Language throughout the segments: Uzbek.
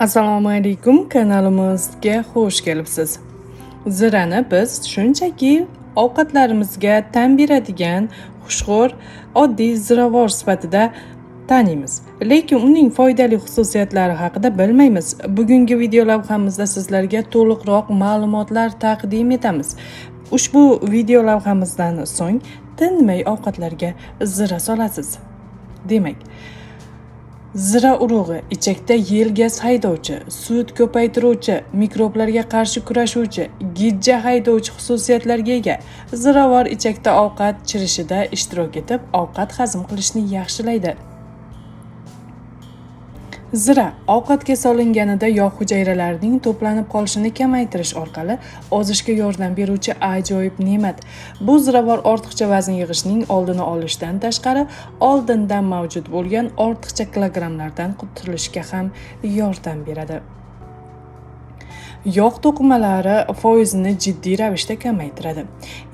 Assalomu alaykum, kanalimizga xush kelibsiz. Zirani biz shunchaki ovqatlarimizga ta'm beradigan xushxo'r, oddiy ziravor sifatida taniymiz, lekin uning foydali xususiyatlari haqida bilmaymiz. Bugungi video lavhamizda sizlarga to'liqroq ma'lumotlar taqdim etamiz. Ushbu video lavhamizdan so'ng tinmay ovqatlarga zira solasiz. Demak, zira urug'i ichakda yel gaz haydovchi, sut ko'paytiruvchi, mikroblarga qarshi kurashuvchi, gijja haydovchi xususiyatlarga ega. Ziravor ichakda ovqat chirishida ishtirok etib, ovqat hazm qilishni yaxshilaydi. Zira ovqatga solinganida yog' hujayralarining to'planib qolishini kamaytirish orqali ozishga yordam beruvchi ajoyib ne'mat. Bu ziravor ortiqcha vazn yig'ishning oldini olishdan tashqari, oldindan mavjud bo'lgan ortiqcha kilogrammlardan qutulishga ham yordam beradi. Yog' to'qimalari foizini jiddiy ravishda kamaytiradi.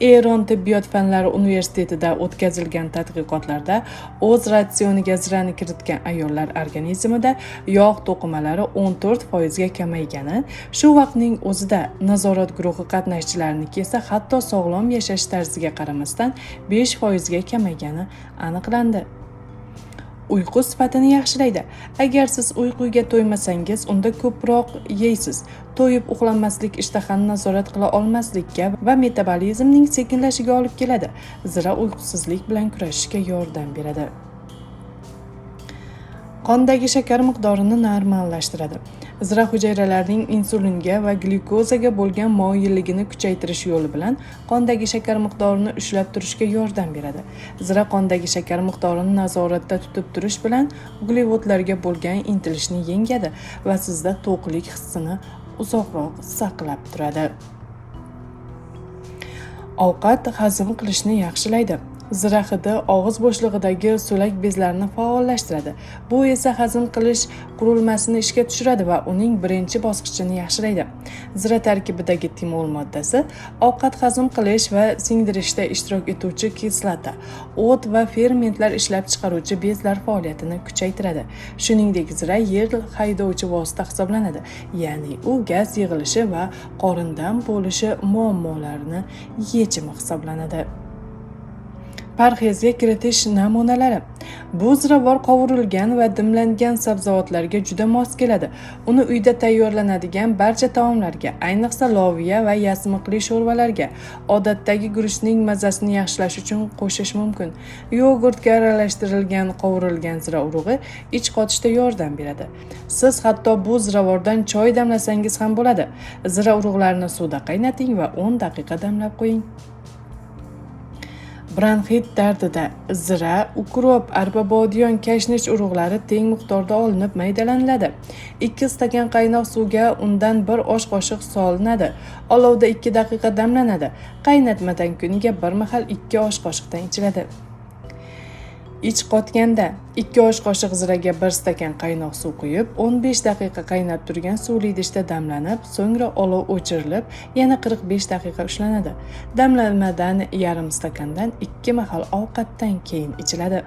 Eron tibbiyot fanlari universitetida o'tkazilgan tadqiqotlarda o'z ratsioniga zirani kiritgan ayollar organizmida yog' to'qimalari 14% ga kamaygani, shu vaqtning o'zida nazorat guruhi qatnashchilarining esa hatto sog'lom yashash tarziga qaramasdan 5% ga kamaygani aniqlandi. Uyqu sifatini yaxshilaydi. Agar siz uyquga to'ymasangiz, unda ko'proq yeysiz. To'yib uxlamaslik ishtahani nazorat qila olmaslikka va metabolizmning sekinlashishiga olib keladi. Zira uyqusizlik bilan kurashishga yordam beradi. Qondagi shakar miqdorini normallashtiradi. Zira hujayralarining insulinga va glyukozaga bo'lgan moyilligini kuchaytirish yo'li bilan qondagi shakar miqdorini ushlab turishga yordam beradi. Zira qondagi shakar miqdorini nazoratda tutib turish bilan uglevodlarga bo'lgan intilishni yengadi va sizda to'qlik hissini uzoqroq saqlab turadi. Ovqat hazm qilishni yaxshilaydi. Zira hidi og'iz bo'shlig'idagi so'lak bezlarini faollashtiradi. Bu esa hazm qilish qurilmasini ishga tushiradi va uning birinchi bosqichini yaxshilaydi. Zira tarkibidagi timol moddasi ovqat hazm qilish va singdirishda ishtirok etuvchi kislota, o't va fermentlar ishlab chiqaruvchi bezlar faoliyatini kuchaytiradi. Shuningdek, zira yel haydovchi vosita hisoblanadi, ya'ni u gaz yig'ilishi va qorindan bo'lishi muammolarini yechimi hisoblanadi. Parhezga kiritish namunalari. Bu ziravor qovurilgan va dimlangan sabzavotlarga juda mos keladi. Uni uyda tayyorlanadigan barcha taomlarga, ayniqsa loviya va yasmiqli sho'rvalarga, odatdagi guruchning mazasini yaxshilash uchun qo'shish mumkin. Yogurtga aralashtirilgan qovurilgan zira urug'i ich qotishda yordam beradi. Siz hatto bu ziravordan choy damlasangiz ham bo'ladi. Zira urug'larini suvda qaynating va 10 daqiqa damlab qo'ying. Bronxit dardida zira, ukrop, arpa bodiyon, kashnish urug'lari teng miqdorda olinib maydalaniladi. 2 stakan qaynoq suvga undan 1 osh qoshiq solinadi. Olovda 2 daqiqa damlanadi. Qaynatmadan kuniga bir mahal 2 osh qoshiqdan ichiladi. Ich qotganda 2 osh qoshiq ziraga 1 stakan qaynoq suv quyib, 15 daqiqa qaynab turgan suvli idishda damlanib, so'ngra olov o'chirilib, yana 45 daqiqa ushlanadi. Damlanmadan yarim stakandan 2 mahal ovqatdan keyin ichiladi.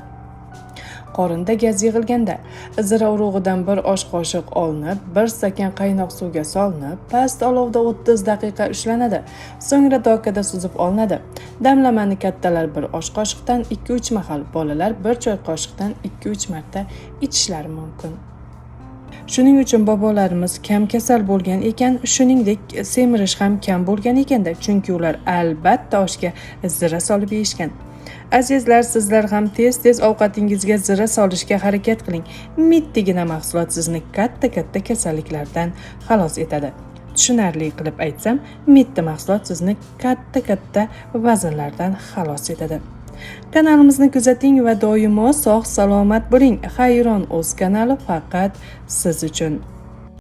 Qorinda gaz yig'ilganda zira urug'idan 1 osh qoshiq olinib, 1 stakan qaynoq suvga solinib, past olovda 30 daqiqa ushlanadi. So'ngra dokada suzib olinadi. Damlamani kattalar 1 osh qoshiqdan 2-3 mahal, bolalar 1 choy qoshiqdan 2-3 marta ichishlari mumkin. Shuning uchun bobolarimiz kam kasal bo'lgan ekan, shuningdek semirish ham kam bo'lgan ekanda, chunki ular albatta oshga zira solib yeyishgan. Azizlar, sizlar ham tez-tez ovqatingizga zira solishga harakat qiling. Mittigina mahsulot sizni katta-katta kasalliklardan xalos etadi. Tushunarli qilib aytsam, mitti mahsulot sizni katta-katta vaznlardan xalos etadi. Kanalimizni kuzating va doimo sog' salomat bo'ling. Xayron o'z kanali faqat siz uchun.